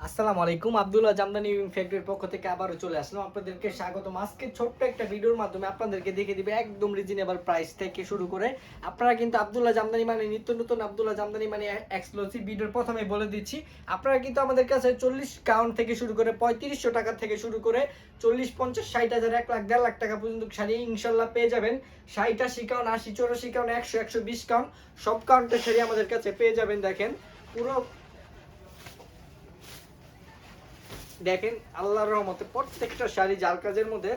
আসসালামু আলাইকুম, আব্দুল্লাহ জামদানি ফ্যাক্টরির পক্ষ থেকে আবারও চলে আসলাম। আপনাদেরকে স্বাগতম। আজকে ছোট্ট একটা ভিডিওর মাধ্যমে আপনাদেরকে দেখিয়ে দিবে একদম রিজনেবল প্রাইস থেকে শুরু করে। আপনারা কিন্তু আব্দুল্লাহ জামদানি মানে নিত্য নতুন আব্দুল্লাহ জামদানি মানে এক্সক্লুসিভ ভিডিওর প্রথমে বলে দিচ্ছি, আপনারা কিন্তু আমাদের কাছে 40 কাউন্ট থেকে শুরু করে 3500 টাকা থেকে শুরু করে 40, 50, 60 হাজার, 1 লাখ, 1.5 লাখ টাকা পর্যন্ত শাড়ি ইনশাল্লাহ পেয়ে যাবেন। 60, 80 কাউন্ট, 80, 84 কাউন্ট, 100, 120 কাউন্ট সব কাউন্টের শাড়ি আমাদের কাছে পেয়ে যাবেন। দেখেন পুরো দেখেন আল্লাহর রহমতে প্রত্যেকটা শাড়ি জাল কাজের মধ্যে,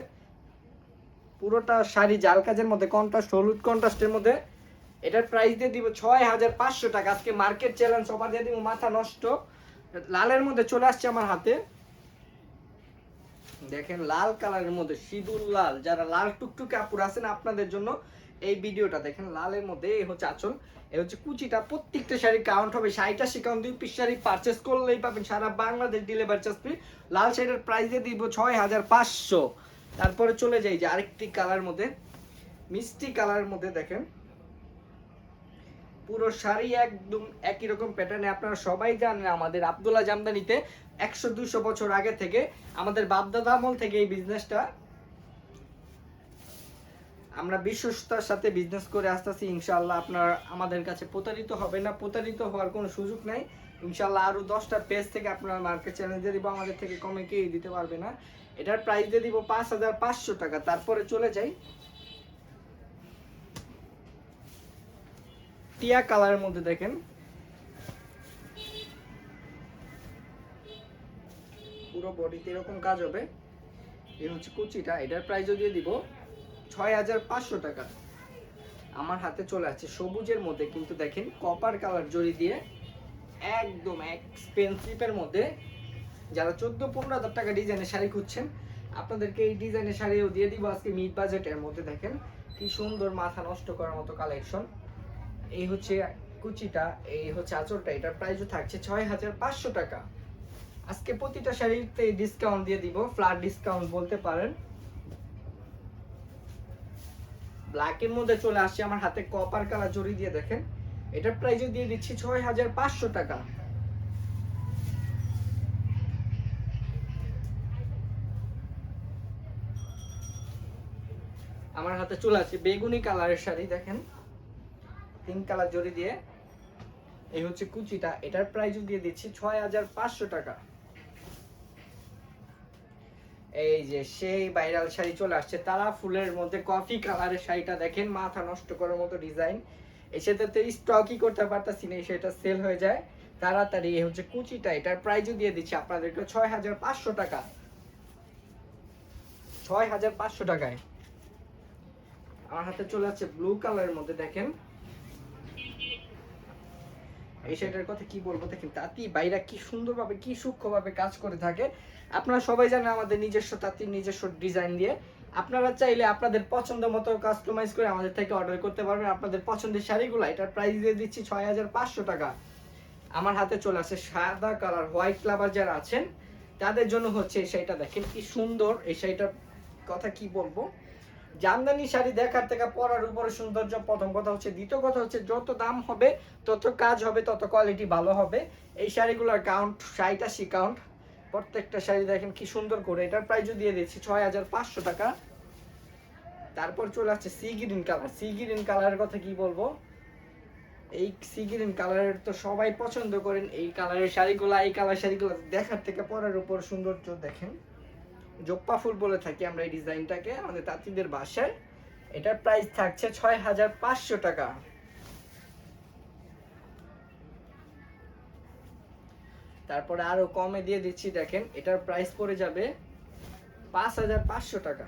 পুরোটা শাড়ি জাল কাজের মধ্যে, কন্ট্রাস্ট হলুদ কন্ট্রাস্টের মধ্যে। এটার প্রাইস দিয়ে দিব 6500 টাকা। আজকে মার্কেট চ্যালেঞ্জ অফার দিয়ে দিব মাথা নষ্ট। লালের মধ্যে চলে আসছে আমার হাতে, দেখেন লাল কালারের মধ্যে সিঁদুর লাল, যারা লাল টুকটুকে আপুর আছেন আপনাদের জন্য এই ভিডিওটা। দেখেন লালের মধ্যে এই হচ্ছে আঁচল, এই হচ্ছে কুচিটা। প্রত্যেকটা শাড়ি কাউন্ট হবে 60, 80 কাউন্ট। 2 পিস শাড়ি পারচেস করলেই পাবেন সারা বাংলাদেশ ডেলিভারি চার্জ ফ্রি। লাল শাড়ির প্রাইস দিয়ে দিব 6500। তারপরে চলে যাই যে আরেকটি কালার মধ্যে, মিষ্টি কালারের মধ্যে দেখেন পুরো শাড়ি একদম একই রকম প্যাটার্নে। আপনারা সবাই জানেন আমাদের আব্দুল্লাহ জামদানিতে 100-200 বছর আগে থেকে, আমাদের বাপদাদা আমল থেকে এই বিজনেসটা আমরা বিশ্বস্তার সাথে বিজনেস করে আসতেছি। ইনশাআল্লাহ আপনারা আমাদের কাছে প্রতারিত হবে না, প্রতারিত হওয়ার কোনো সুযোগ নাই। ইনশাআল্লাহ আরও 10টা পেজ থেকে আপনারা মার্কেট চ্যালেঞ্জ দিয়ে দিব, আমাদের থেকে কমে কেউ দিতে পারবে না। এটার প্রাইস দিয়ে দিব 5500 টাকা। তারপরে চলে যাই টিয়া কালারের মধ্যে, দেখেন পুরো বডিতে এরকম কাজ হবে। এই হচ্ছে কুচিটা, এটার প্রাইসও দিয়ে দিব 6500 টাকা। আমার হাতে চলে আসছে সবুজের মধ্যে, কিন্তু দেখেন কপার কালার জড়ি দিয়ে একদম এক্সপেন্সিভের মধ্যে। যারা 14-15 হাজার টাকা ডিজাইনের শাড়ি খুঁজছেন, আপনাদেরকে এই ডিজাইনের শাড়িও দিয়ে দিব আজকে মিড বাজেটের মধ্যে। দেখেন কি সুন্দর, মাথা নষ্ট করার মতো কালেকশন। এই হচ্ছে কুচিটা, এই হচ্ছে আঁচলটা। এটার প্রাইসও থাকছে 6500 টাকা। আজকে প্রতিটা শাড়িতে ডিসকাউন্ট দিয়ে দিব, ফ্ল্যাট ডিসকাউন্ট বলতে পারেন। ব্ল্যাকের মধ্যে চলে আসছে আমার হাতে কপার কালার জড়ি দিয়ে, দেখেন এটার প্রাইসও দিয়ে দিচ্ছি 6500 টাকা। আমার হাতে চলে আসছে বেগুনি কালারের শাড়ি, দেখেন 3 কালার জড়ি দিয়ে। এই হচ্ছে কুচিটা, এটার প্রাইসও দিয়ে দিচ্ছি 6500 টাকা। এই যে সেই ভাইরাল শাড়ি চলে আসছে তারা ফুলের মধ্যে কফি কালারের শাড়িটা, দেখেন মাথা নষ্ট করার মতো ডিজাইন। এই সেটাতে স্টকই করতে পারতাছি না, সেটা সেল হয়ে যায় তাড়াতাড়ি। এই হচ্ছে কুচিটা, এটার প্রাইসও দিয়ে দিচ্ছি আপনাদেরকে 6500 টাকা। 6500 টাকায়। আমার হাতে চলে আসছে ব্লু কালারের মধ্যে, দেখেন এই শাড়িটার কথা কি বলবো। দেখেন তাঁতি বাইরা কি সুন্দরভাবে কি সূক্ষ্মভাবে কাজ করে থাকে। আপনারা সবাই জানেন আমাদের নিজস্ব তাঁতির নিজস্ব ডিজাইন দিয়ে। আপনারা চাইলে আপনাদের পছন্দ মতো কাস্টমাইজ করে আমাদের থেকে অর্ডার করতে পারবেন আপনাদের পছন্দের শাড়িগুলো। এটার প্রাইস দিয়ে দিচ্ছি 6500 টাকা। আমার হাতে চলে আসে সাদা কালার, হোয়াইট লাভার যারা আছেন তাদের জন্য হচ্ছে এই শাড়িটা। দেখেন কি সুন্দর, এই শাড়িটার কথা কি বলবো। জামদানি শাড়ি দেখার থেকে পরার উপরে সৌন্দর্য প্রথম কথা হচ্ছে, দ্বিতীয় কথা হচ্ছে যত দাম হবে তত কাজ হবে, তত কোয়ালিটি ভালো হবে। এই শাড়িগুলোর কাউন্ট 60, 80 কাউন্ট প্রত্যেকটা শাড়ি। দেখেন কি সুন্দর করে, এটার প্রাইসও দিয়ে দিচ্ছি 6500 টাকা। তারপর চলে আসছে sea green colour. Sea green কালারের কথা কি বলবো, এই সি গ্রিন কালারের তো সবাই পছন্দ করেন এই কালারের শাড়িগুলো। এই কালার শাড়িগুলো দেখার থেকে পরার উপর সৌন্দর্য, দেখেন জোপ্পা ফুল বলে থাকি আমরা এই ডিজাইনটাকে আমাদের তাঁতিদের ভাষায়। এটার প্রাইস থাকছে 6500 টাকা। তারপরে আরো কমে দিয়ে দিচ্ছি, দেখেন এটার প্রাইস পড়ে যাবে 5500 টাকা।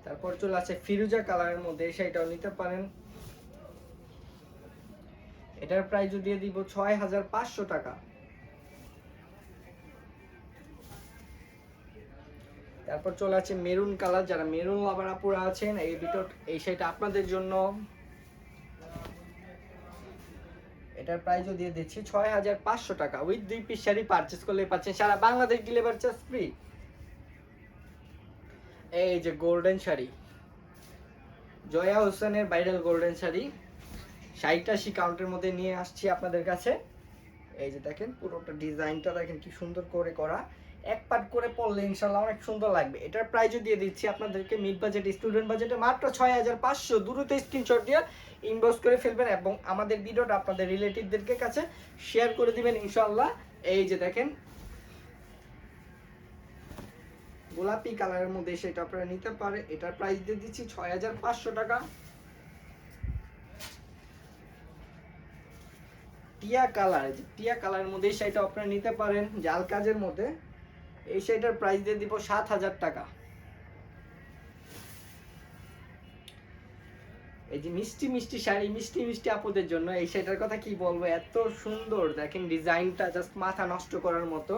তারপর চলে আছে ফিরোজা কালারের মধ্যে, সেটাও নিতে পারেন। এটার প্রাইস দিয়ে দিব 6500 টাকা। তারপর চলে আছে মেরুন কালার, যারা মেরুন লাভার আপুরা আছেন এই ভিতর এই শাড়িটা আপনাদের জন্য। এটার প্রাইসও দিয়ে দিচ্ছি 6500 টাকা। উইথ 2 পিস শাড়ি পারচেজ করলে পাচ্ছেন সারা বাংলাদেশ ডেলিভারি চার্জ ফ্রি। এই যে গোল্ডেন শাড়ি, জয়া হোসেনের ভাইরাল গোল্ডেন শাড়ি, 60-80 কাউন্টের মধ্যে নিয়ে আসছি আপনাদের কাছে। এই যে দেখেন পুরোটা ডিজাইনটা দেখেন কি সুন্দর করে করা, এক পাট করে পরলে ইনশাল্লাহ অনেক সুন্দর লাগবে। এটার প্রাইসও দিয়ে দিচ্ছি আপনাদেরকে মিড বাজেট স্টুডেন্ট বাজেটে মাত্র 6500। দ্রুত স্ক্রিনশট দিয়ে ইনবক্স করে ফেলবেন এবং আমাদের ভিডিওটা আপনাদের রিলেটিভদেরকে কাছে শেয়ার করে দিবেন ইনশাল্লাহ। এই যে দেখেন গোলাপি কালারের মধ্যে সেটা আপনারা নিতে পারে, এটার প্রাইস দিয়ে দিচ্ছি 6500 টাকা। টিয়া কালার, টিয়া কালারের মধ্যে এই শাড়িটা আপনারা নিতে পারেন জাল কাজের মধ্যে, এই শাড়িটার প্রাইস দিয়ে দিব 7000 টাকা। এই যে মিষ্টি মিষ্টি শাড়ি, মিষ্টি মিষ্টি আপুদের জন্য এই শাড়িটার কথা কি বলবো, এত সুন্দর দেখেন ডিজাইনটা জাস্ট মাথা নষ্ট করার মতো।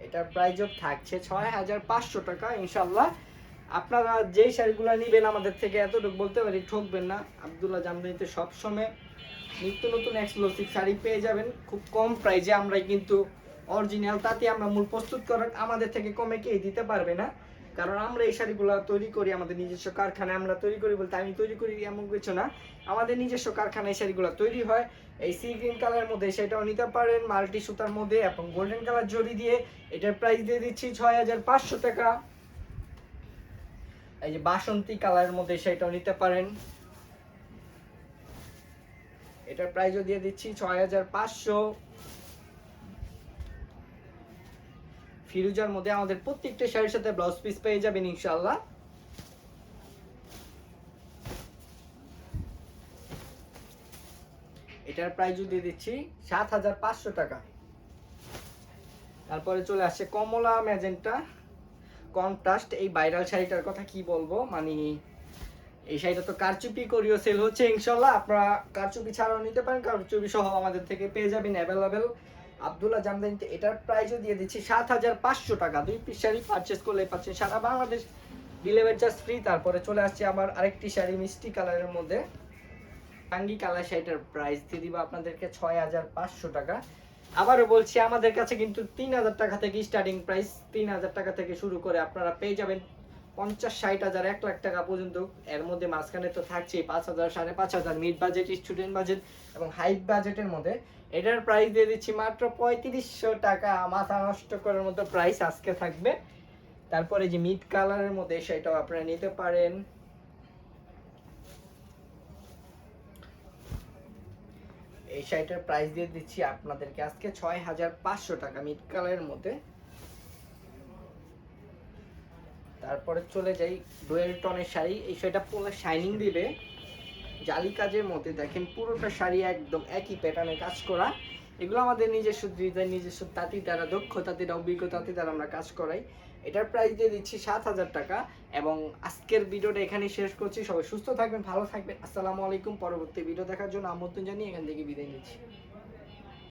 এটার প্রাইসও থাকছে 6500 টাকা ইনশাল্লাহ। আপনারা যেই শাড়িগুলো নেবেন আমাদের থেকে এতটুকু বলতে পারি ঠকবেন না, আব্দুল্লাহ জামদানিতে সবসময় নিত্য নতুন এক্সক্লুসিভ শাড়ি পেয়ে যাবেন খুব কম প্রাইসে। আমরাই কিন্তু অরিজিনাল, তাতে আমরা মূল প্রস্তুত করার আমাদের থেকে কমে কেউ দিতে পারবে না, কারণ আমরা এই শাড়িগুলো তৈরি করি আমাদের নিজস্ব কারখানায়। আমরা তৈরি করি বলতে আমি তৈরি করি এমন কিছু না, আমাদের নিজস্ব কারখানায় এই শাড়িগুলো তৈরি হয়। এই সি গ্রিন কালারের মধ্যে সেটাও নিতে পারেন মাল্টি সুতার মধ্যে এবং গোল্ডেন কালার জরি দিয়ে। এটার প্রাইস দিয়ে দিচ্ছি 6500 টাকা। এই যে বাসন্তী কালারের মধ্যে সেটাও নিতে পারেন, এটার প্রাইসও দিয়ে দিচ্ছি 6500। ফিরোজার মধ্যে আমাদের প্রত্যেকটা শাড়ির সাথে ব্লাউজ পিস পেয়ে যাবেন ইনশাআল্লাহ। এটার প্রাইসও দিয়ে দিচ্ছি 7500 টাকা। তারপরে চলে আসছে কমলা ম্যাজেন্টা কন্ট্রাস্ট, এই ভাইরাল শাড়িটার কথা কি বলবো, মানে এই শাড়িটা তো কারচুপি করিও সেল হচ্ছে ইনশাল্লাহ। আপনারা কারচুপি ছাড়াও নিতে পারেন, কারচুপি সহ আমাদের থেকে পেয়ে যাবেন অ্যাভেলেবেল আব্দুল্লাহ জামদানিতে। এটার প্রাইসও দিয়ে দিচ্ছি 7500 টাকা। 2 পিস শাড়ি পারচেস করলে পাচ্ছেন সারা বাংলাদেশ ডেলিভারি চার্জ ফ্রি। তারপরে চলে আসছে আবার আরেকটি শাড়ি মিষ্টি কালারের মধ্যে, টাঙ্গি কালার, শাড়িটার প্রাইস দিয়ে দিব আপনাদেরকে 6500 টাকা। আবারও বলছি আমাদের কাছে কিন্তু 3000 টাকা থেকে স্টার্টিং প্রাইস, 3000 টাকা থেকে শুরু করে আপনারা পেয়ে যাবেন 50-60,000 1,00,000 টাকা পর্যন্ত। এর মধ্যে মাঝখানে তো থাকছে 5000 5500 মিড বাজেট স্টুডেন্ট বাজেট এবং হাই বাজেটের মধ্যে। এটার প্রাইস দিয়ে দিচ্ছি মাত্র 3500 টাকা। মাথা নষ্ট করার মতো প্রাইস আজকে থাকবে। তারপরে যে মিড কালারের মধ্যে সেটাও আপনারা নিতে পারেন। এই শাড়িটার প্রাইস দিয়ে দিচ্ছি আপনাদেরকে আজকে 6500 টাকা মিড কালারের মধ্যে। তারপরে চলে যাই ডুয়েল টনের শাড়ি, এই শাড়িটা পুরো শাইনিং দিবে জালি কাজের মধ্যে। দেখেন পুরোটা শাড়ি একদম একই প্যাটার্নে কাজ করা। এগুলো আমাদের নিজস্ব ডিজাইন, নিজস্ব তাঁতি দ্বারা, দক্ষ তাঁতি অভিজ্ঞ তাঁতি দ্বারা আমরা কাজ করাই। এটার প্রাইস দিয়ে দিচ্ছি 7000 টাকা। এবং আজকের ভিডিওটা এখানেই শেষ করছি। সবাই সুস্থ থাকবেন, ভালো থাকবেন। আসসালামু আলাইকুম। পরবর্তী ভিডিও দেখার জন্য আমন্ত্রণ জানিয়ে এখান থেকে বিদায় নিচ্ছি।